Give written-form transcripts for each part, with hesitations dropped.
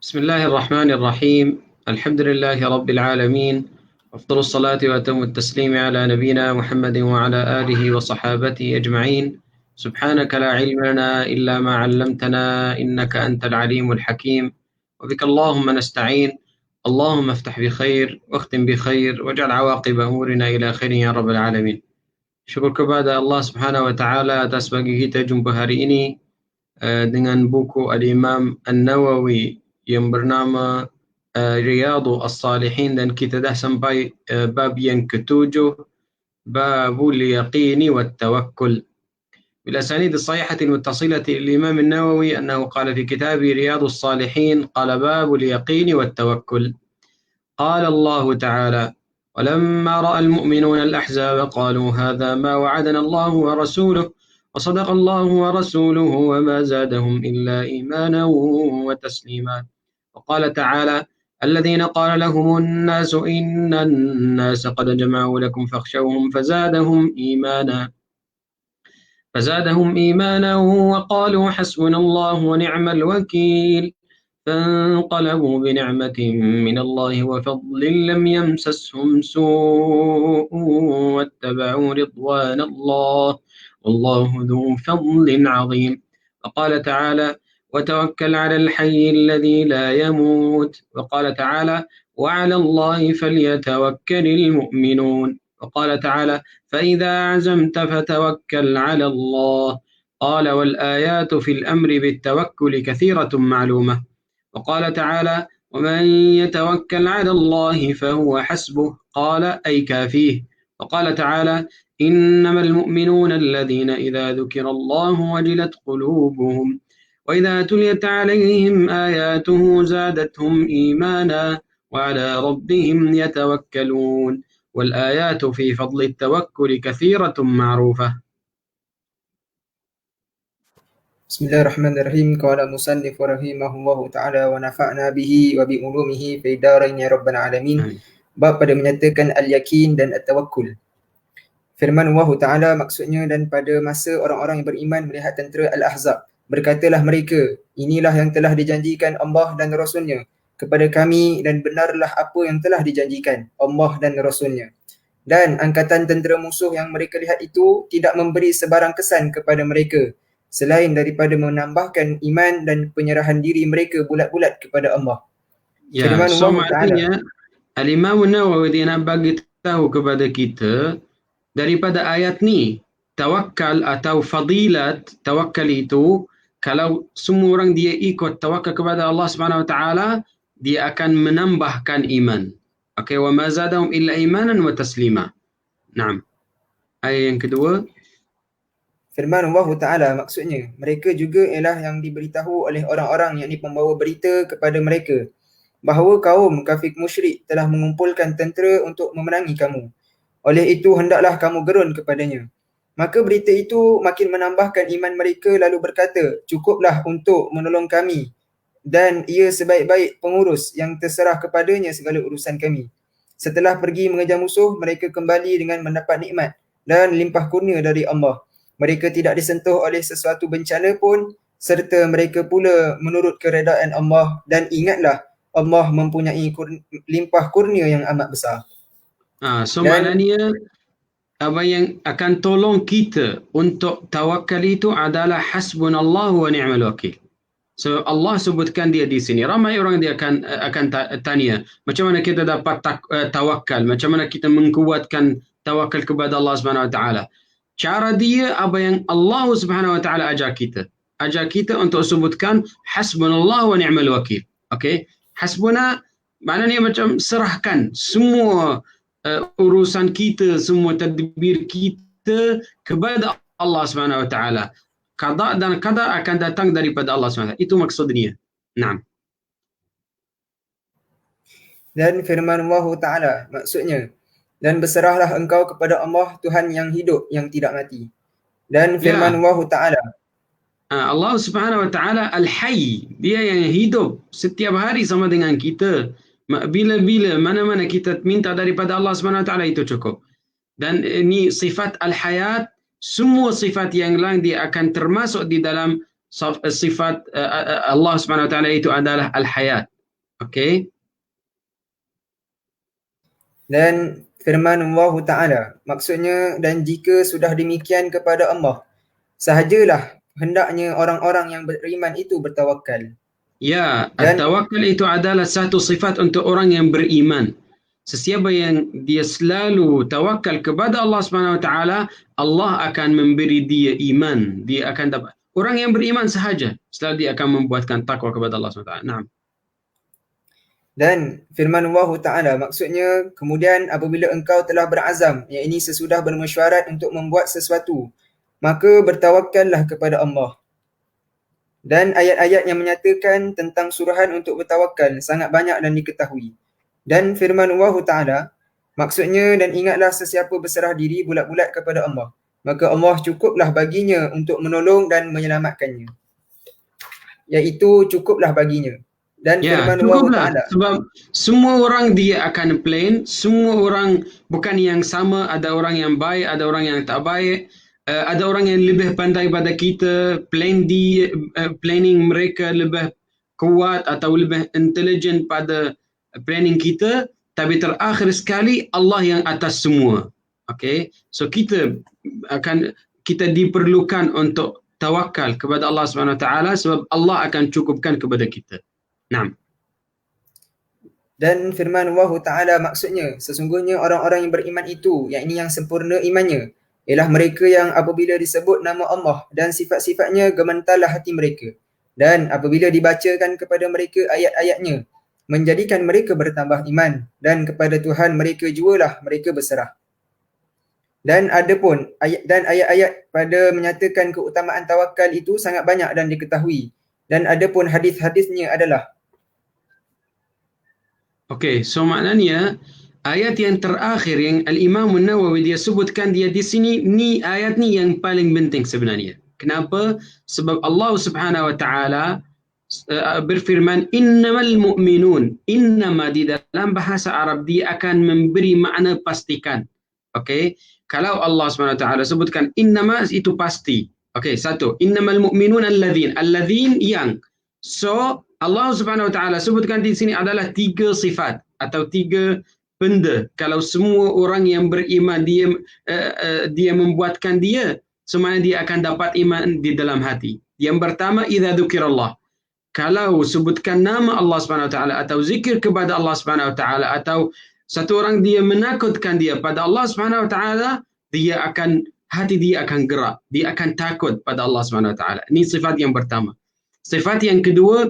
بسم الله الرحمن الرحيم. الحمد لله رب العالمين، أفضل الصلاة وأتم التسليم على نبينا محمد وعلى آله وصحابته أجمعين. سبحانك لا علم لنا إلا ما علمتنا إنك أنت العليم الحكيم، وبك اللهم نستعين. اللهم افتح بخير واختم بخير واجعل عواقب أمورنا إلى خير يا رب العالمين. Syukur kepada Allah Subhanahu wa taala atas bagi kita jumpa hari ini dengan buku Al-Imam An-Nawawi yang bernama Riyadhus Salihin, dan kita dah sampai bab yang ketujuh, Babul Yaqini wat Tawakkul. بالأسانيد الصحيحة المتصلة للإمام النووي أنه قال في كتابه رياض الصالحين، قال باب اليقين والتوكل. قال الله تعالى: ولما رأى المؤمنون الأحزاب قالوا هذا ما وعدنا الله ورسوله وصدق الله ورسوله وما زادهم إلا إيمانا وتسليما. وقال تعالى: الذين قال لهم الناس إن الناس قد جمعوا لكم فاخشوهم فزادهم إيمانا وقالوا حسبنا الله ونعم الوكيل. فانقلبوا بنعمة من الله وفضل لم يمسسهم سوء واتبعوا رضوان الله والله ذو فضل عظيم. وقال تعالى: وتوكل على الحي الذي لا يموت. وقال تعالى: وعلى الله فليتوكل المؤمنون. وقال تعالى: فإذا عزمت فتوكل على الله. قال: والآيات في الأمر بالتوكل كثيرة معلومة. وقال تعالى: ومن يتوكل على الله فهو حسبه. قال: أي كافيه. وقال تعالى: إنما المؤمنون الذين إذا ذكر الله وجلت قلوبهم وإذا تليت عليهم آياته زادتهم إيمانا وعلى ربهم يتوكلون. والآيات في فضل التوكل كثيرة معروفة. بسم الله الرحمن الرحيم. قال المصنف رحمه الله تعالى ونفعنا به وبعلومه في دارين يا رب العالمين. Bab pada menyatakan al-yakin dan at-tawakkul. Firman Allah Ta'ala maksudnya, dan pada masa orang-orang yang beriman melihat tentera Al-Ahzab, berkatalah mereka, inilah yang telah dijanjikan Allah dan Rasulnya kepada kami, dan benarlah apa yang telah dijanjikan Allah dan Rasulnya. Dan angkatan tentera musuh yang mereka lihat itu tidak memberi sebarang kesan kepada mereka selain daripada menambahkan iman dan penyerahan diri mereka bulat-bulat kepada Allah. Ya, so maknanya Al-Imam Nawawi dia nak bagi tahu kepada kita daripada ayat ni, tawakal atau fadilat tawakal itu, kalau semua orang dia ikut tawakal kepada Allah Subhanahu wa taala, dia akan menambahkan iman. Okey, wa ma zadahum illa imanan wa taslima. Naam. Ayat yang kedua, firman Allah Ta'ala maksudnya, mereka juga ialah yang diberitahu oleh orang-orang yakni pembawa berita kepada mereka bahawa kaum kafir musyrik telah mengumpulkan tentera untuk memerangi kamu. Oleh itu hendaklah kamu gerun kepadanya. Maka berita itu makin menambahkan iman mereka, lalu berkata, cukuplah untuk menolong kami, dan ia sebaik-baik pengurus yang terserah kepadanya segala urusan kami. Setelah pergi mengejar musuh, mereka kembali dengan mendapat nikmat dan limpah kurnia dari Allah. Mereka tidak disentuh oleh sesuatu bencana pun, serta mereka pula menurut keredaan Allah, dan ingatlah Allah mempunyai limpah kurnia yang amat besar. So maknanya apa yang akan tolong kita untuk tawakal itu adalah hasbunallahu wa ni'mal wakil. So Allah sebutkan dia di sini. Ramai orang dia akan tanya, macam mana kita dapat tawakal? Macam mana kita menguatkan tawakal kepada Allah Subhanahu wa taala? Cara dia apa yang Allah Subhanahu wa taala ajar kita. Ajar kita untuk sebutkan hasbunallahu wa ni'mal wakil. Okey? Hasbuna maknanya macam serahkan semua urusan kita, semua tadbir kita kepada Allah Subhanahu wa taala. Qada dan qadar akan datang daripada Allah Subhanahu wa taala. Itu maksudnya. Naam. Dan firman Allah Ta'ala maksudnya, dan berserahlah engkau kepada Allah Tuhan yang hidup, yang tidak mati. Dan firman Allah Ta'ala, Allah Subhanahu wa taala Al-Hayy, dia yang hidup setiap hari sama dengan kita. Bila-bila mana-mana kita minta daripada Allah Subhanahu wa taala itu cukup. Dan ini sifat al-hayat, semua sifat yang lain dia akan termasuk di dalam sifat Allah Subhanahu wa taala itu adalah al-hayat. Okey. Dan firman Allah Ta'ala, maksudnya, dan jika sudah demikian kepada Allah, sahajalah hendaknya orang-orang yang beriman itu bertawakal. Ya, Dan at-tawakkul itu adalah satu sifat untuk orang yang beriman. Sesiapa yang dia selalu tawakal kepada Allah Subhanahu wa taala, Allah akan memberi dia iman. Dia akan dapat. Orang yang beriman sahaja, selalu dia akan membuatkan takwa kepada Allah Subhanahu wa taala. Naam. Dan firman Allah Ta'ala, maksudnya, kemudian apabila engkau telah berazam, iaitu sesudah bermesyuarat untuk membuat sesuatu, maka bertawakallah kepada Allah. Dan ayat-ayat yang menyatakan tentang suruhan untuk bertawakal sangat banyak dan diketahui. Dan firman Allah Ta'ala, maksudnya, dan ingatlah sesiapa berserah diri bulat-bulat kepada Allah, maka Allah cukuplah baginya untuk menolong dan menyelamatkannya. Iaitu cukuplah baginya. Dan Ya, firman Allah cukuplah. Ta'ala, Sebab semua orang dia akan plan. Semua orang bukan yang sama. Ada orang yang baik, ada orang yang tak baik. Ada orang yang lebih pandai pada kita. Planning mereka lebih kuat atau lebih intelligent pada planning kita. Tapi terakhir sekali Allah yang atas semua. Okay, so kita diperlukan untuk tawakal kepada Allah Subhanahu Wa Taala sebab Allah akan cukupkan kepada kita. Naam. dan firman Allah Ta'ala, maksudnya, sesungguhnya orang-orang yang beriman itu, yakni yang sempurna imannya, ialah mereka yang apabila disebut nama Allah dan sifat-sifatnya, gementarlah hati mereka. Dan apabila dibacakan kepada mereka ayat-ayatnya, menjadikan mereka bertambah iman, dan kepada Tuhan mereka jualah mereka berserah. Dan adapun ayat-ayat pada menyatakan keutamaan tawakal itu sangat banyak dan diketahui. Dan adapun hadis-hadisnya adalah, Okey, so maknanya ayat yang terakhir yang Al-Imam An-Nawawi dia sebutkan dia di sini, ni ayat ni yang paling penting sebenarnya. Kenapa? Sebab Allah Subhanahu Wa Taala berfirman innamal mu'minun. Innama di dalam bahasa Arab dia akan memberi makna pastikan. Okey, kalau Allah Subhanahu Wa Taala sebutkan innama itu pasti. Okey, satu, innamal mu'minun alladzin yang. So Allah Subhanahu Wa Taala sebutkan di sini adalah 3 sifat atau 3 benda. Kalau semua orang yang beriman dia membuatkan dia, semuanya dia akan dapat iman di dalam hati. Yang pertama, idza dzukirallah. Kalau sebutkan nama Allah Subhanahu Wa Taala atau zikir kepada Allah Subhanahu Wa Taala atau satu orang dia menakutkan dia pada Allah Subhanahu Wa Taala, hati dia akan gerak, dia akan takut pada Allah Subhanahu Wa Taala. Ini sifat yang pertama. Sifat yang kedua,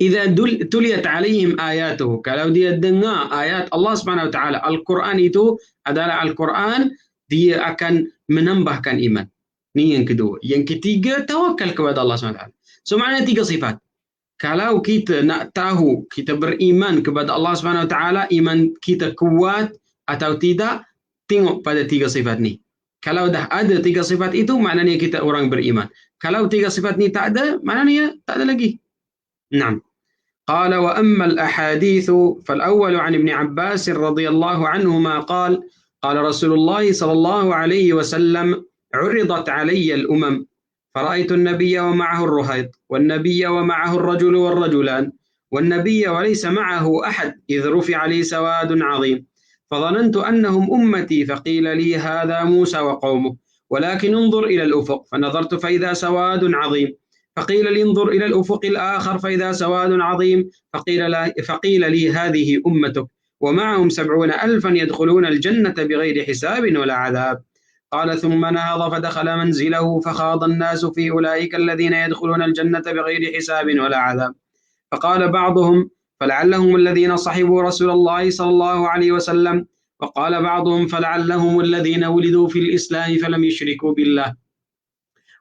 idza tuliyat alaihim ayatuhu. Kalau dia dengar ayat Allah Subhanahu Wa Taala, Al-Quran itu adalah Al-Quran, dia akan menambahkan iman. Ini yang kedua. Yang ketiga, tawakal kepada Allah Subhanahu Wa Taala. So maknanya 3 sifat. Kalau kita nak tahu kita beriman kepada Allah Subhanahu Wa Taala, iman kita kuat atau tidak, tengok pada 3 sifat ni. Kalau dah ada 3 sifat itu, maknanya kita orang beriman. Kalau 3 sifat ni tak ada, maknanya tak ada lagi. نعم. قال وأما الأحاديث فالأول عن ابن عباس رضي الله عنهما قال قال رسول الله صلى الله عليه وسلم عرضت علي الأمم فرأيت النبي ومعه الرهيط والنبي ومعه الرجل والرجلان والنبي وليس معه أحد إذ رفع لي سواد عظيم فظننت أنهم أمتي فقيل لي هذا موسى وقومه ولكن انظر إلى الأفق فنظرت فإذا سواد عظيم فقيل لي انظر إلى الأفق الآخر فإذا سواد عظيم فقيل لي هذه أمتك ومعهم 70,000 يدخلون الجنة بغير حساب ولا عذاب قال ثم نهض فدخل منزله فخاض الناس في أولئك الذين يدخلون الجنة بغير حساب ولا عذاب فقال بعضهم فلعلهم الذين صحبوا رسول الله صلى الله عليه وسلم وقال بعضهم فلعلهم الذين ولدوا في الإسلام فلم يشركوا بالله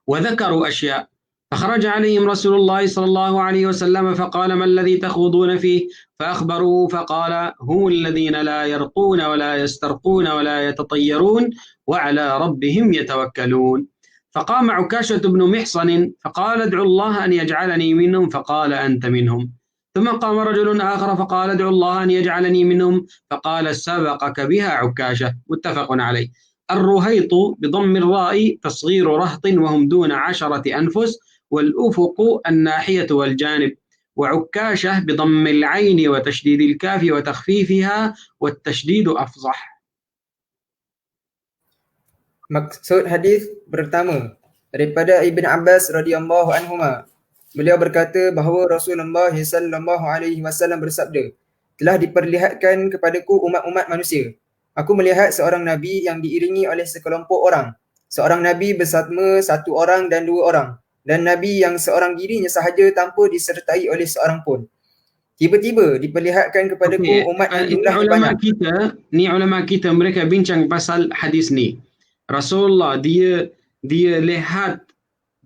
وذكروا أشياء فخرج عليهم رسول الله صلى الله عليه وسلم فقال ما الذي تخوضون فيه فأخبروه فقال هم الذين لا يرقون ولا يسترقون ولا يتطيرون وعلى ربهم يتوكلون فقام عكاشة بن محصن فقال ادعوا الله أن يجعلني منهم فقال أنت منهم ثم قام رجل آخر فقال ادعوا الله أن يجعلني منهم فقال سبقك بها عكاشة متفق عليه الرهيط بضم الراء تصغير رهط وهم دون 10 أنفس والأفق الناحية والجانب وعكاشة بضم العين وتشديد الكاف وتخفيفها والتشديد أفصح. Maksud hadis pertama daripada Ibn Abbas radhiyallahu anhuma. Beliau berkata bahawa Rasulullah sallallahu alaihi wasallam bersabda, telah diperlihatkan kepadaku umat-umat manusia. Aku melihat seorang nabi yang diiringi oleh sekelompok orang. Seorang nabi bersama satu orang dan dua orang. Dan nabi yang seorang dirinya sahaja tanpa disertai oleh seorang pun. Tiba-tiba diperlihatkan kepadaku umat yang jumlahnya banyak. Ulama kita mereka bincang pasal hadis ni. Rasulullah dia lihat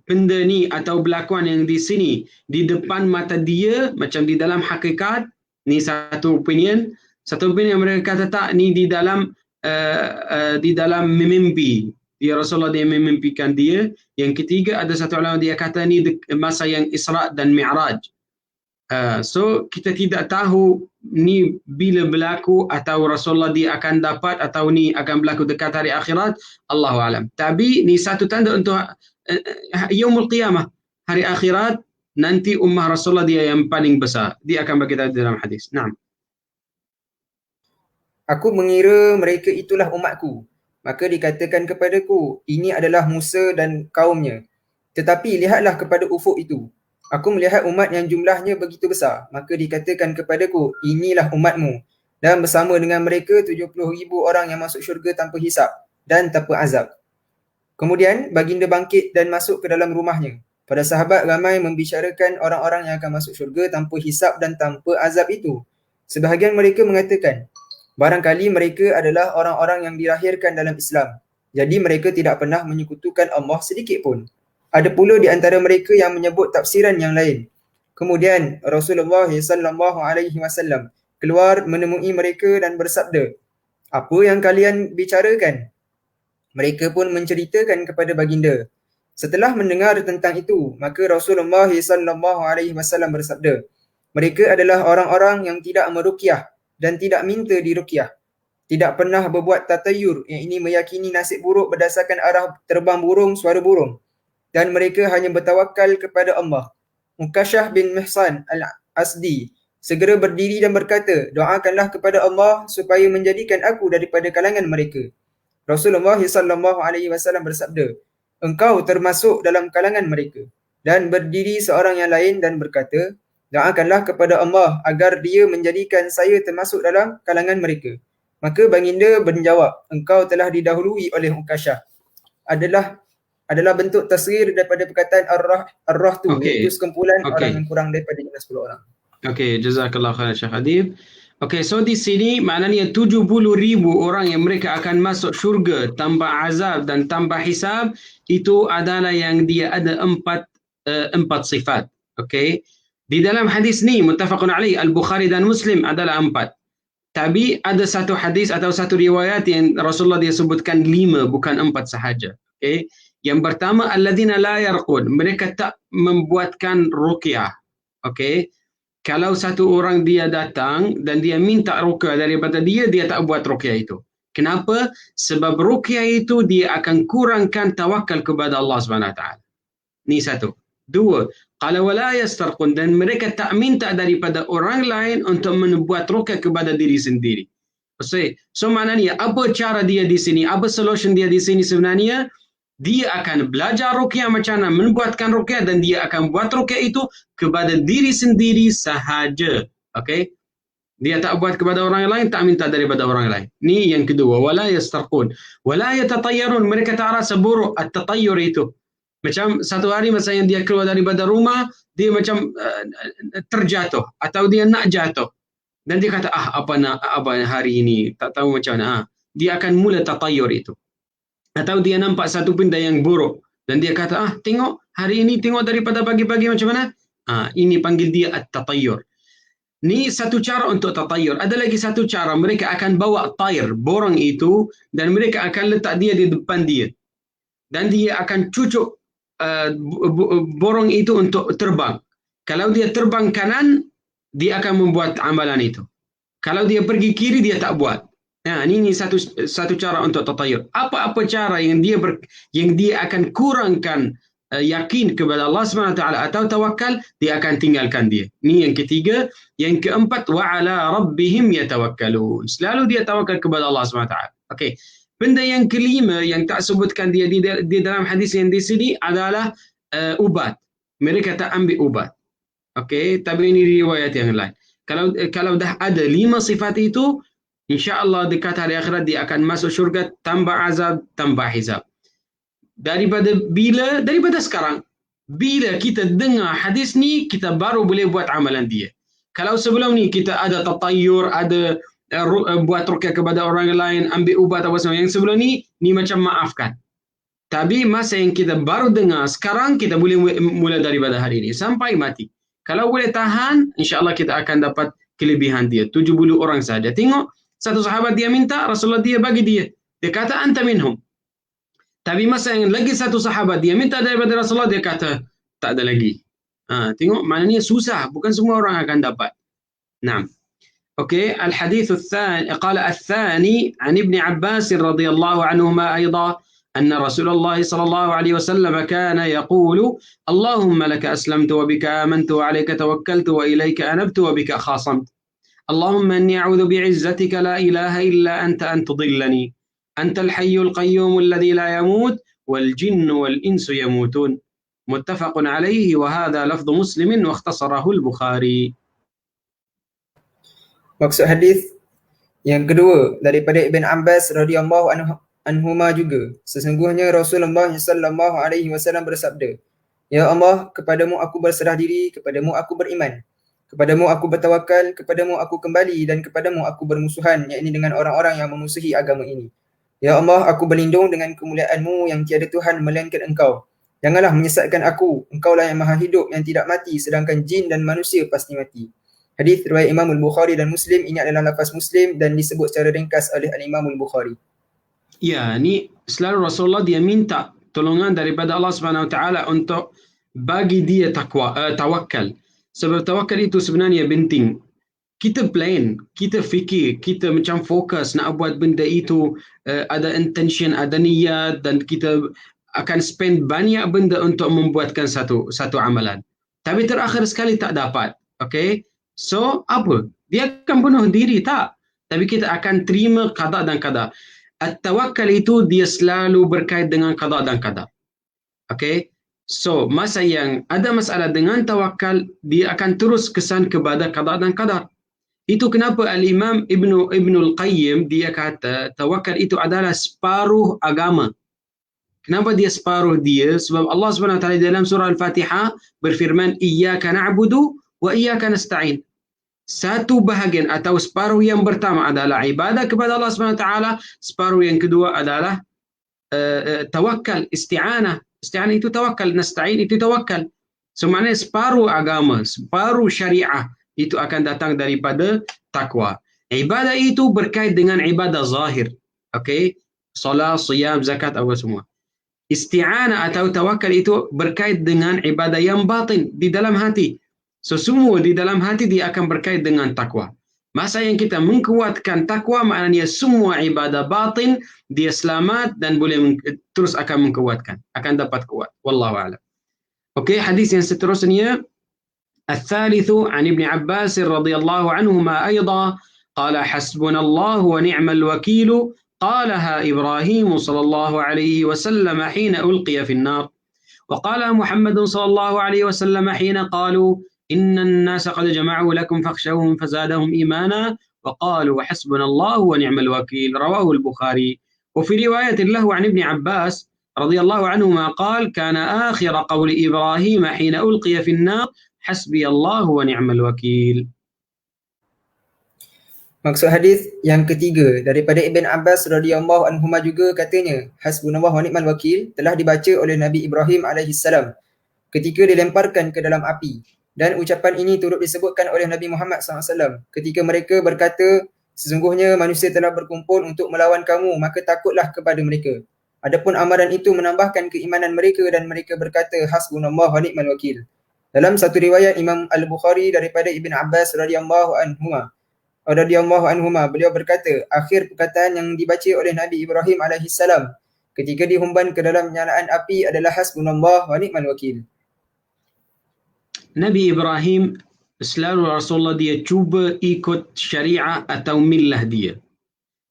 benda ni atau berlakuan yang di sini di depan mata dia macam di dalam hakikat. Ni satu opinion mereka kata tak, ni di dalam mimpi. Dia Rasulullah dia memimpikan dia. Yang ketiga ada satu ulama dia kata ni masa yang Isra dan Mi'raj. So kita tidak tahu ni bila berlaku atau Rasulullah dia akan dapat atau ni akan berlaku dekat hari akhirat, Allahu alam. Tapi ni satu tanda untuk yaumul qiyamah, hari akhirat nanti ummah Rasulullah dia yang paling besar. Dia akan bagi tahu dalam hadis. Naam. Aku mengira mereka itulah umatku. Maka dikatakan kepadaku, ini adalah Musa dan kaumnya. Tetapi lihatlah kepada ufuk itu. Aku melihat umat yang jumlahnya begitu besar. Maka dikatakan kepadaku, inilah umatmu. Dan bersama dengan mereka 70,000 orang yang masuk syurga tanpa hisap dan tanpa azab. Kemudian baginda bangkit dan masuk ke dalam rumahnya. Para sahabat ramai membicarakan orang-orang yang akan masuk syurga tanpa hisap dan tanpa azab itu. Sebahagian mereka mengatakan, barangkali mereka adalah orang-orang yang dilahirkan dalam Islam. Jadi mereka tidak pernah menyekutukan Allah sedikit pun. Ada pula di antara mereka yang menyebut tafsiran yang lain. Kemudian Rasulullah SAW keluar menemui mereka dan bersabda, apa yang kalian bicarakan? Mereka pun menceritakan kepada baginda. Setelah mendengar tentang itu, maka Rasulullah SAW bersabda, mereka adalah orang-orang yang tidak meruqyah dan tidak minta diruqyah. Tidak pernah berbuat tatayur, yang ini meyakini nasib buruk berdasarkan arah terbang burung, suara burung. Dan mereka hanya bertawakal kepada Allah. Ukashah bin Mihsan al-Asdi segera berdiri dan berkata, doakanlah kepada Allah supaya menjadikan aku daripada kalangan mereka. Rasulullah SAW bersabda, engkau termasuk dalam kalangan mereka. Dan berdiri seorang yang lain dan berkata, doakanlah kepada Allah agar dia menjadikan saya termasuk dalam kalangan mereka. Maka baginda menjawab, engkau telah didahului oleh Ukashah. Adalah bentuk tasghir daripada perkataan ar-rah tu, iaitu sekumpulan orang yang kurang daripada 10 orang. Okey, jazakallah khairan Syekh Adib. Okey, so di sini maknanya 70,000 orang yang mereka akan masuk syurga tanpa azab dan tanpa hisab, itu adalah yang dia ada empat sifat. Okey. Di dalam hadis ni muttafaqun alaih, Al-Bukhari dan Muslim adalah 4. Tapi ada satu hadis atau satu riwayat yang Rasulullah dia sebutkan 5, bukan 4 sahaja. Okey. Yang pertama, alladzina la yarqud, mereka tak membuatkan ruqyah. Okey. Kalau satu orang dia datang dan dia minta ruqyah daripada dia tak buat ruqyah itu. Kenapa? Sebab ruqyah itu dia akan kurangkan tawakal kepada Allah Subhanahu Wa Taala. Ni satu. 2, qala wala yastarqun, dan mereka tak minta daripada orang lain untuk membuat ruqyah kepada diri sendiri. So maknanya apa cara dia di sini? Apa solution dia di sini sebenarnya? Dia akan belajar ruqyah macam mana membuatkan ruqyah, dan dia akan buat ruqyah itu kepada diri sendiri sahaja. Okey? Dia tak buat kepada orang lain, tak minta daripada orang lain. Ni yang kedua, wala yastarqun, wala yatatayyarun, mereka tak rasa buruk. At-tatayyur itu macam satu hari masa yang dia keluar daripada rumah, dia macam terjatuh atau dia nak jatuh. Dan dia kata, apa hari ini, tak tahu macam mana. Dia akan mula tatayyur itu. Atau dia nampak satu benda yang buruk dan dia kata, tengok hari ini, tengok daripada pagi-pagi macam mana. Ini panggil dia at-tatayyur. Ni satu cara untuk tatayyur. Ada lagi satu cara, mereka akan bawa tair, borang itu, dan mereka akan letak dia di depan dia. Dan dia akan cucuk borang itu untuk terbang. Kalau dia terbang kanan, dia akan membuat amalan itu. Kalau dia pergi kiri, dia tak buat. Ini satu cara untuk tatayyur. Apa-apa cara yang dia akan kurangkan yakin kepada Allah SWT atau tawakal, dia akan tinggalkan dia. Ni yang ketiga. Yang keempat, wa ala rabbihim yatawakkalun. Selalu dia tawakal kepada Allah SWT. Okey. Benda yang kelima yang tak sebutkan dia di dalam hadis yang di sini adalah ubat. Mereka tak ambil ubat. Okey, tapi ini riwayat yang lain. Kalau dah ada 5 sifat itu, insya-Allah dekat hari akhirat dia akan masuk syurga tanpa azab, tanpa hisab. Daripada sekarang. Bila kita dengar hadis ni, kita baru boleh buat amalan dia. Kalau sebelum ni kita ada tatayur, ada buat ruqyah kepada orang lain, ambil ubat apa semua. Yang sebelum ni macam maafkan. Tapi masa yang kita baru dengar, sekarang kita boleh mula daripada hari ini sampai mati. Kalau boleh tahan, insya-Allah kita akan dapat kelebihan dia. 70 orang saja. Tengok, satu sahabat dia minta, Rasulullah dia bagi dia. Dia kata, anta minhum. Tapi masa yang lagi satu sahabat dia minta daripada Rasulullah, dia kata, tak ada lagi. Tengok, maknanya susah. Bukan semua orang akan dapat. Nah. أوكي. الحديث الثاني قال الثاني عن ابن عباس رضي الله عنهما أيضا أن رسول الله صلى الله عليه وسلم كان يقول اللهم لك أسلمت وبك آمنت وعليك توكلت وإليك أنبت وبك خاصمت اللهم إني أعوذ بعزتك لا إله إلا أنت أن تضلني أنت الحي القيوم الذي لا يموت والجن والإنس يموتون متفق عليه وهذا لفظ مسلم واختصره البخاري. Maksud hadis yang kedua daripada Ibn Abbas radhiyallahu anhuma juga, sesungguhnya Rasulullah sallallahu alaihi wasallam bersabda, Ya Allah, kepadamu aku berserah diri, kepadamu aku beriman, kepadamu aku bertawakal, kepadamu aku kembali dan kepadamu aku bermusuhan, yakni dengan orang-orang yang memusuhi agama ini. Ya Allah, aku berlindung dengan kemuliaan-Mu yang tiada Tuhan melainkan Engkau. Janganlah menyesatkan aku, Engkaulah yang maha hidup yang tidak mati, sedangkan jin dan manusia pasti mati. Hadis riwayat Imam Al-Bukhari dan Muslim. Ini adalah lafaz Muslim dan disebut secara ringkas oleh Al-Imam Al-Bukhari. Ya, ni selalu Rasulullah dia minta tolongan daripada Allah Subhanahu Wa Taala untuk bagi dia tawakal. Sebab tawakal itu sebenarnya penting. Kita plan, kita fikir, kita macam fokus nak buat benda itu, ada intention, ada niat dan kita akan spend banyak benda untuk membuatkan satu amalan. Tapi terakhir sekali tak dapat. Okay? So, apa? Dia akan bunuh diri, tak? Tapi kita akan terima qada dan qadar. At-tawakkal itu dia selalu berkait dengan qada dan qadar. Okay? So, masa yang ada masalah dengan tawakal, dia akan terus kesan kepada qada dan qadar. Itu kenapa Al-Imam Ibnul Qayyim dia kata tawakal itu adalah separuh agama. Kenapa dia separuh dia? Sebab Allah Subhanahu Wa Taala dalam surah Al-Fatihah berfirman iyyaka na'budu wa iyyaka nasta'in. Satu bahagian atau separuh yang pertama adalah ibadah kepada Allah Subhanahu Wa Taala, separuh yang kedua adalah tawakal, isti'anah. Isti'anah itu tawakal, nasta'in itu tawakal. So maknanya separuh agama, separuh syariah itu akan datang daripada takwa. Ibadah itu berkait dengan ibadah zahir. Okey? Salat, siyam, zakat, apa semua. Isti'anah atau tawakal itu berkait dengan ibadah yang batin di dalam hati. So semua di dalam hati dia akan berkait dengan takwa. Masa yang kita mengkuatkan takwa, maknanya semua ibadah batin dia selamat dan boleh terus akan mengkuatkan, akan dapat kuat. Wallahu a'lam. Okey, hadis yang seterusnya الثالث عن ابن عباس رضي الله عنهما أيضا قال حسبنا الله ونعم الوكيل قالها إبراهيم صلى الله عليه وسلم حين ألقي في النار وقالها محمد صلى الله عليه وسلم حين قالوا إن الناس قد جمعوا لكم فاخشوهم فزادهم إيمانا وقالوا حسبنا الله ونعم الوكيل رواه البخاري. وفي رواية له عن ابن عباس رضي الله عنهما قال كان آخر قول إبراهيم حين ألقي في النار حسبي الله ونعم الوكيل. Maksud hadis yang ketiga daripada Ibn Abbas radhiyallahu anhuma juga katanya, hasbunallah wa ni'mal wakil telah dibaca oleh Nabi Ibrahim alaihissalam ketika dilemparkan ke dalam api. Dan ucapan ini turut disebutkan oleh Nabi Muhammad SAW ketika mereka berkata, sesungguhnya manusia telah berkumpul untuk melawan kamu, maka takutlah kepada mereka. Adapun amaran itu menambahkan keimanan mereka dan mereka berkata, hasbunallah wa ni'mal wakil. Dalam satu riwayat Imam Al-Bukhari daripada Ibn Abbas radhiyallahu anhuma, beliau berkata, akhir perkataan yang dibaca oleh Nabi Ibrahim alaihissalam ketika dihumban ke dalam nyalaan api adalah hasbunallah wa ni'mal wakil. Nabi Ibrahim selalu Rasulullah dia cuba ikut syariah atau millah dia.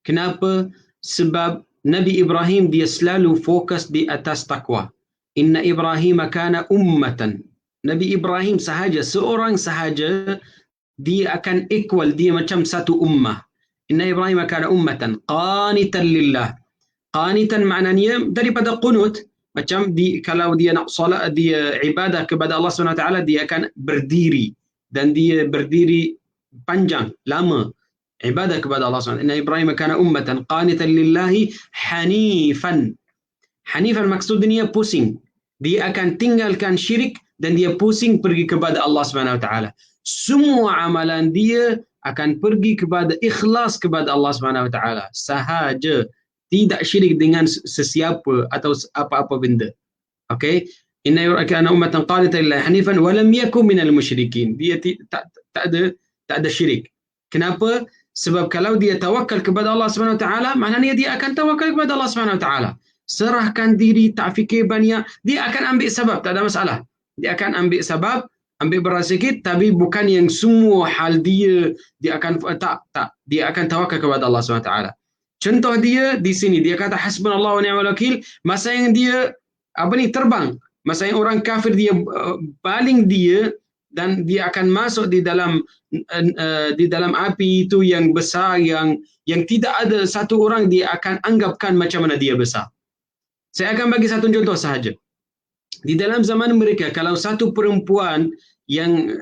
Kenapa? Sebab Nabi Ibrahim dia selalu fokus di atas takwa. Inna Ibrahim kana ummatan. Nabi Ibrahim sahaja, seorang sahaja, dia akan equal, dia macam satu ummah. Inna Ibrahim kana ummatan qanitan lillah. Qanitan maknanya daripada qunut, macam kalau dia nak solat, dia ibadah kepada Allah SWT, dia akan berdiri, dan dia berdiri panjang, lama, ibadah kepada Allah SWT. Inna Ibrahim kana ummatan qanitan lillahi hanifan. Hanifan maksudnya pusing. Dia akan tinggalkan syirik dan dia pusing pergi kepada Allah SWT. Semua amalan dia akan pergi kepada ikhlas kepada Allah SWT sahaja, tidak syirik dengan sesiapa atau apa-apa benda. Okey, inna kana ummatan qanitan lillahi hanifan wa lam yakun minal musyrikin. Dia tak ada syirik. Kenapa? Sebab kalau dia tawakal kepada Allah SWT, maknanya dia akan tawakal kepada Allah SWT. Serahkan diri, tak fikir banyak, dia akan ambil sebab, tak ada masalah. Dia akan ambil sebab, ambil berat sikit, tapi bukan yang semua hal dia akan dia akan tawakal kepada Allah SWT. Contoh dia di sini, dia kata hasbunallah wa ni'mal wakil, masa yang dia terbang, masa yang orang kafir dia baling dia, dan dia akan masuk di dalam api itu yang besar, yang tidak ada satu orang dia akan anggapkan macam mana dia besar. Saya akan bagi satu contoh sahaja. Di dalam zaman mereka, kalau satu perempuan yang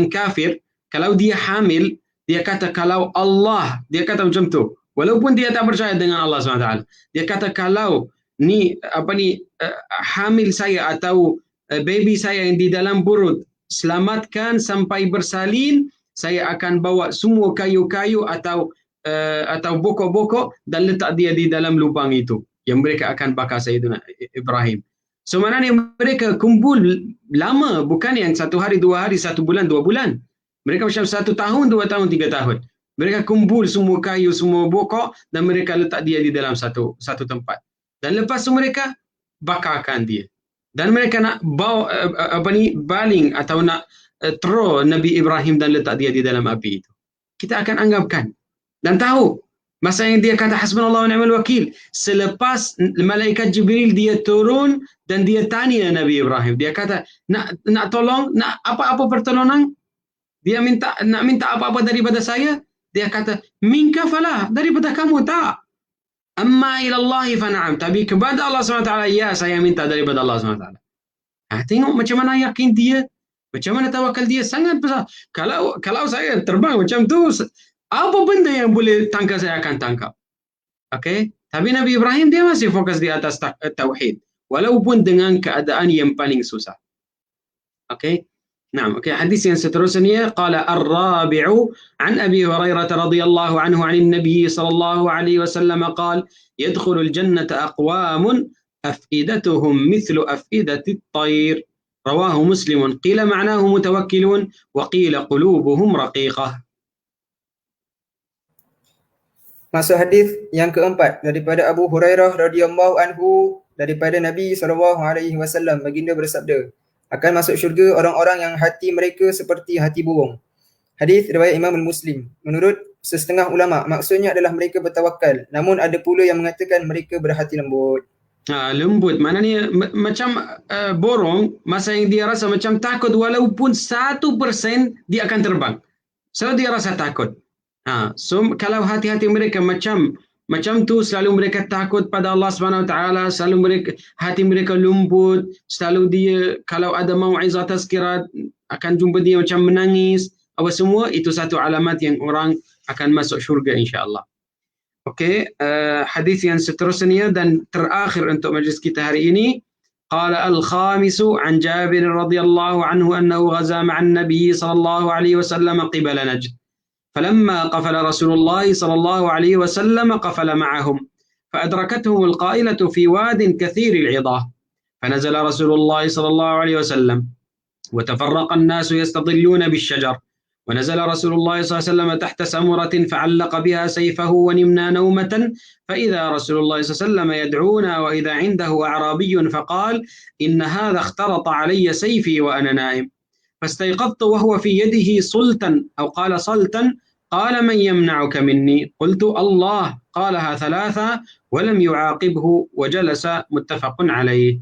kafir, kalau dia hamil, dia kata kalau Allah, dia kata macam tu, walaupun dia tak percaya dengan Allah SWT, dia kata kalau hamil saya atau baby saya yang di dalam perut selamatkan sampai bersalin, saya akan bawa semua kayu-kayu atau bokok-bokok dan letak dia di dalam lubang itu yang mereka akan bakar Sayyidina Ibrahim. So maknanya mereka kumpul lama, bukan yang 1 hari, 2 hari, 1 bulan, 2 bulan. Mereka macam 1 tahun, 2 tahun, 3 tahun. Mereka kumpul semua kayu, semua bokok, dan mereka letak dia di dalam satu tempat. Dan lepas tu mereka bakarkan dia. Dan mereka nak bawa baling atau nak throw Nabi Ibrahim dan letak dia di dalam api itu. Kita akan anggapkan dan tahu masa yang dia kata hasbunallah wa ni'mal wakil, selepas malaikat Jibril dia turun dan dia tanya Nabi Ibrahim, dia kata nak tolong, nak apa-apa pertolongan, dia nak minta apa-apa daripada saya, dia kata minka falah, daripada kamu tak, amma ilallahi fana'am, tapi kepada Allah SWT ya, saya minta daripada Allah SWT. Tengok macam mana yakin dia, macam mana tawakal dia, sangat besar. Kalau saya terbang macam tu, apa benda yang boleh tangkap, saya akan tangkap. Okey, tapi Nabi Ibrahim dia masih fokus di atas tauhid, walaupun dengan keadaan yang paling susah. Okey. نعم. اوكي، حديث seterusnya قال الرابع عن ابي هريره رضي الله عنه عن النبي صلى الله عليه وسلم قال يدخل الجنه اقوام افئدتهم مثل افئده الطير رواه مسلم قيل معناه متوكلون وقيل قلوبهم رقيقه. Masuk hadis yang keempat daripada Abu Hurairah radhiyallahu anhu daripada Nabi SAW, baginda bersabda, akan masuk syurga orang-orang yang hati mereka seperti hati burung. Hadis riwayat Imam Muslim. Menurut setengah ulama, maksudnya adalah mereka bertawakal. Namun ada pula yang mengatakan mereka berhati lembut. Lembut maknanya macam borong, masa yang dia rasa macam takut, walaupun 1% dia akan terbang. So dia rasa takut. So kalau hati-hati mereka macam tu, selalu mereka takut pada Allah SWT, selalu hati mereka lembut, selalu dia kalau ada mau'izah tazkirah akan jumpa dia macam menangis, apa semua itu satu alamat yang orang akan masuk syurga insya-Allah. Okey, hadis yang seterusnya dan terakhir untuk majlis kita hari ini, qala al-khamisu an Jabir radhiyallahu anhu annahu ghaza ma'an nabiy sallallahu alaihi wasallam qibala Najd. فلما قفل رسول الله صلى الله عليه وسلم قفل معهم فأدركتهم القائلة في واد كثير العظاه فنزل رسول الله صلى الله عليه وسلم وتفرق الناس يستظلون بالشجر ونزل رسول الله صلى الله عليه وسلم تحت سمرة فعلق بها سيفه ونمنا نومة فإذا رسول الله صلى الله عليه وسلم يدعونا وإذا عنده أعرابي فقال إن هذا اخترط علي سيفي وأنا نائم فاستيقظت وهو في يده صلتا أو قال صلتا قال من يمنعك مني قلت الله قالها ثلاثة ولم يعاقبه وجلس متفق عليه.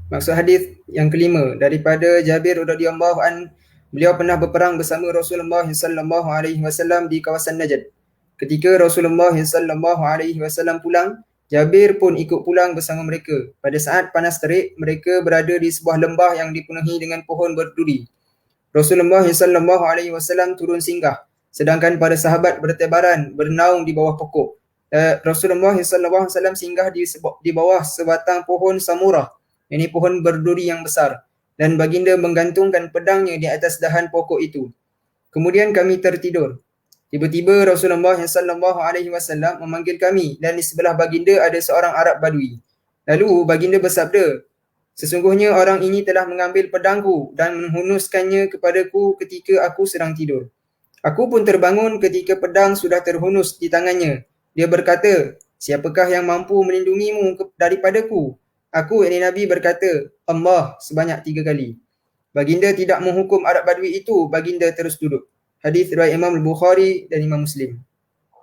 Maksud hadis yang kelima daripada Jabir radhiyallahu an, beliau pernah berperang bersama Rasulullah sallallahu alaihi wasallam di kawasan Najd. Ketika Rasulullah sallallahu alaihi wasallam pulang, Jabir pun ikut pulang bersama mereka. Pada saat panas terik, mereka berada di sebuah lembah yang dipenuhi dengan pohon berduri. Rasulullah sallallahu alaihi wasallam turun singgah, sedangkan para sahabat bertebaran bernaung di bawah pokok. Rasulullah sallallahu alaihi wasallam singgah di bawah sebatang pohon samurah, ini pohon berduri yang besar, dan baginda menggantungkan pedangnya di atas dahan pokok itu. Kemudian kami tertidur. Tiba-tiba Rasulullah sallallahu alaihi wasallam memanggil kami dan di sebelah baginda ada seorang Arab Badui. Lalu baginda bersabda, sesungguhnya orang ini telah mengambil pedangku dan menghunuskannya kepadaku ketika aku sedang tidur. Aku pun terbangun ketika pedang sudah terhunus di tangannya. Dia berkata, siapakah yang mampu melindungimu daripadaku? Aku, yakni Nabi, berkata, Allah, sebanyak 3 kali. Baginda tidak menghukum Arab Badui itu, baginda terus duduk. Hadis riwayat Imam Al-Bukhari dan Imam Muslim.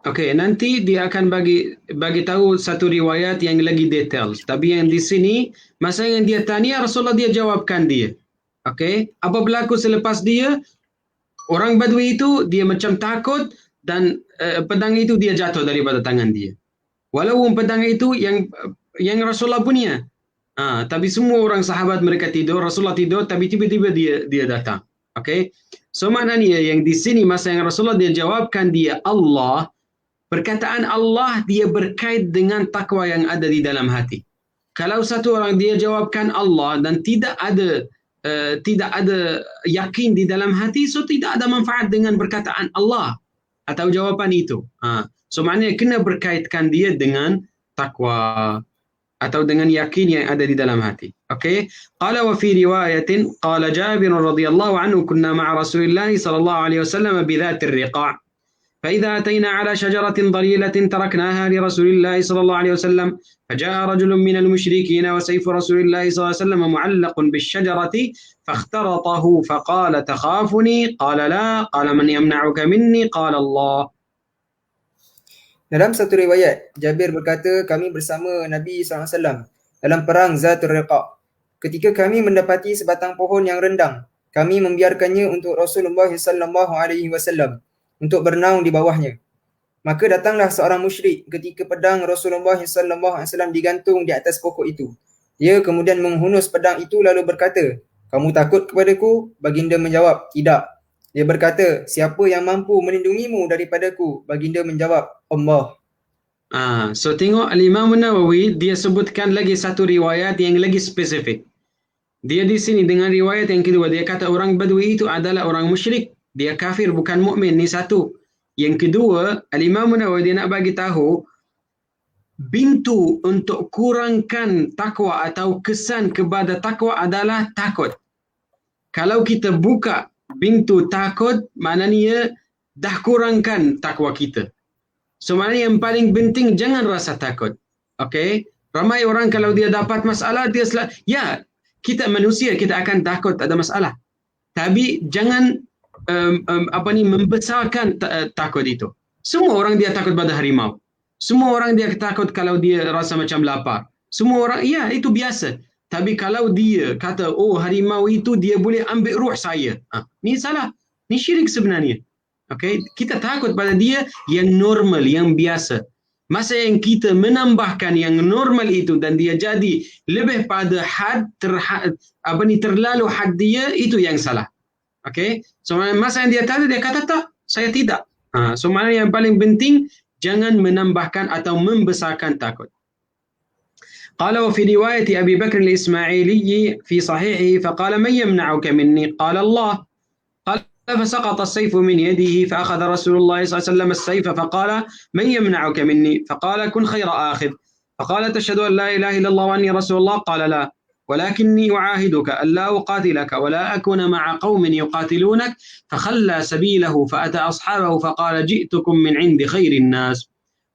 Okey, nanti dia akan bagi tahu satu riwayat yang lagi detail. Tapi yang di sini, masa yang dia tanya, Rasulullah dia jawabkan dia. Okey, apa berlaku selepas dia? Orang Badui itu, dia macam takut dan pedang itu dia jatuh daripada tangan dia. Walaupun pedang itu yang Rasulullah punya. Tapi semua orang sahabat mereka tidur, Rasulullah tidur, tapi tiba-tiba dia datang. Okey. So maknanya yang di sini masa yang Rasulullah dia jawabkan dia Allah, perkataan Allah dia berkait dengan takwa yang ada di dalam hati. Kalau satu orang dia jawabkan Allah dan tidak ada yakin di dalam hati, so tidak ada manfaat dengan perkataan Allah atau jawapan itu. So maknanya kena berkaitkan dia dengan takwa atau dengan yakin yang ada di dalam hati. Okey. Qala wa fi riwayatin qala Jabir radhiyallahu anhu kunna ma'a Rasulillah sallallahu alaihi wasallam bi dhatir riqa'. Fa idza atayna 'ala shajaratin dhalilatin taraknaha li Rasulillah sallallahu alaihi wasallam faja'a rajulun min al-mushrikeen wa sayfu Rasulillah sallallahu alaihi wasallam mu'allaqun bis-shajarati fakhtaratahu faqala takhafuni qala la qala man yamna'uka minni qala Allah. Dalam satu riwayat, Jabir berkata, kami bersama Nabi SAW dalam perang Zatul Riqa'. Ketika kami mendapati sebatang pohon yang rendang, kami membiarkannya untuk Rasulullah SAW untuk bernaung di bawahnya. Maka datanglah seorang musyrik ketika pedang Rasulullah SAW digantung di atas pokok itu. Dia kemudian menghunus pedang itu lalu berkata, kamu takut kepadaku? Baginda menjawab, tidak. Dia berkata, siapa yang mampu melindungimu daripadaku? Baginda menjawab, Allah. So tengok Al-Imam Nawawi dia sebutkan lagi satu riwayat yang lagi spesifik. Dia di sini dengan riwayat yang kedua dia kata orang Badui itu adalah orang musyrik. Dia kafir bukan mukmin, ni satu. Yang kedua, Al-Imam Nawawi dia nak bagi tahu pintu untuk kurangkan takwa atau kesan kepada takwa adalah takut. Kalau kita buka pintu takut, maknanya dah kurangkan takwa kita. So maknanya yang paling penting jangan rasa takut. Okey? Ramai orang kalau dia dapat masalah dia kita manusia kita akan takut ada masalah. Tapi jangan membesarkan takut itu. Semua orang dia takut pada harimau. Semua orang dia takut kalau dia rasa macam lapar. Semua orang itu biasa. Tapi kalau dia kata harimau itu dia boleh ambil ruh saya. Ni salah. Ni syirik sebenarnya. Okay? Kita takut pada dia yang normal, yang biasa. Masa yang kita menambahkan yang normal itu dan dia jadi lebih pada terlalu had dia, itu yang salah. Okay? So masa yang dia kata tak, saya tidak. So mana yang paling penting jangan menambahkan atau membesarkan takut. قال وفي رواية أبي بكر الإسماعيلي في صحيحه فقال من يمنعك مني قال الله قال فسقط السيف من يده فأخذ رسول الله صلى الله عليه وسلم السيف فقال من يمنعك مني فقال كن خير آخذ فقال تشهد أن لا إله إلا الله وأني رسول الله قال لا ولكني أعاهدك ألا أقاتلك ولا أكون مع قوم يقاتلونك فخلى سبيله فأتى أصحابه فقال جئتكم من عند خير الناس.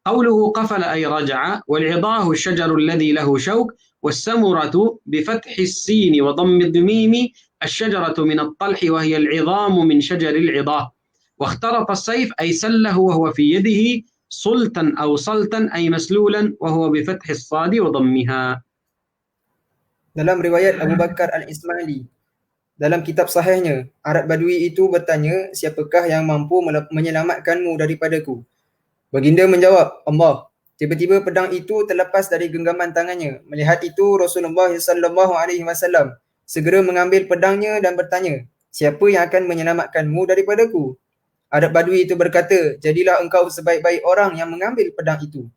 قوله قفل أي رجع، والعضاه الشجر الذي له شوك، والسمرة بفتح السين وضم الميم الشجرة من الطلح وهي العظام من شجر العضاه. واخترط السيف أي سله وهو في يده، صلتا أو صلتا أي مسلولا وهو بفتح الصاد وضمها. Dalam riwayat Abu Bakar Al-Ismaili, dalam kitab sahihnya, Arab Badui itu bertanya, siapakah yang mampu menyelamatkanmu daripadaku? Baginda menjawab, Allah. Tiba-tiba pedang itu terlepas dari genggaman tangannya. Melihat itu, Rasulullah SAW segera mengambil pedangnya dan bertanya, siapa yang akan menyelamatkanmu daripadaku? Arab Badui itu berkata, jadilah engkau sebaik-baik orang yang mengambil pedang itu.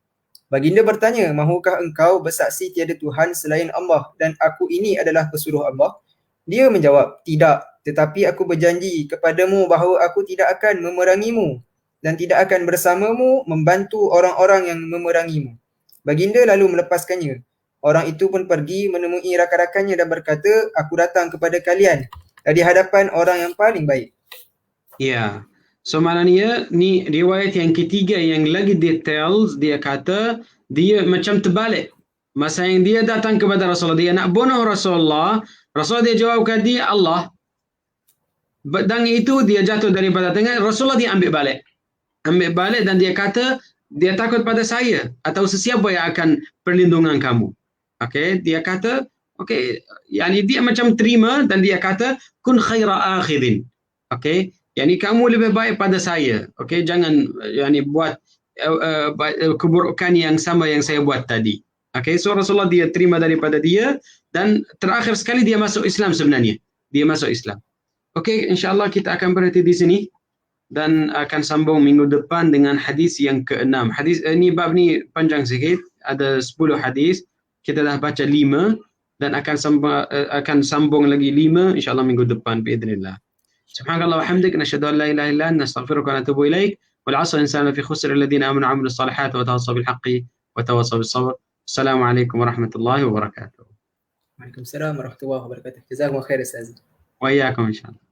Baginda bertanya, mahukah engkau bersaksi tiada Tuhan selain Allah dan aku ini adalah pesuruh Allah? Dia menjawab, tidak, tetapi aku berjanji kepadamu bahawa aku tidak akan memerangimu dan tidak akan bersamamu membantu orang-orang yang memerangimu. Baginda lalu melepaskannya. Orang itu pun pergi menemui rakan-rakannya dan berkata, aku datang kepada kalian dari hadapan orang yang paling baik. Ya, so maknanya ni riwayat yang ketiga yang lagi details, dia kata dia macam terbalik. Masa yang dia datang kepada Rasulullah, dia nak bunuh Rasulullah, Rasulullah dia jawabkan dia Allah. Pedang itu dia jatuh daripada tangan, Rasulullah dia ambil balik dan dia kata dia takut pada saya atau sesiapa yang akan perlindungan kamu. Okey, dia kata okey, yani dia macam terima dan dia kata kun khaira akhidin. Okey, yani kamu lebih baik pada saya. Okey, jangan yani buat keburukan yang sama yang saya buat tadi. Okey, so Rasulullah dia terima daripada dia dan terakhir sekali dia masuk Islam sebenarnya. Dia masuk Islam. Okey, insya-Allah kita akan berhenti di sini dan akan sambung minggu depan dengan hadis yang ke-6. Hadis ini bab ni panjang sikit, ada 10 hadis. Kita dah baca 5 dan akan sambung lagi 5 insya-Allah minggu depan باذنillah. Subhanallah wa hamdik, nashhadu an la ilaha illa anta, nastaghfiruka wa natubu ilaik. Wal 'asr insana fi khusr alladhina amanu wa 'amilus salihat wa tawassaw bil haqqi wa tawassaw bis sabr. Assalamualaikum warahmatullahi wabarakatuh. Waalaikumsalam warahmatullahi wabarakatuh. Jazakumullah khair Ustaz. Wa iyyakum insya-Allah.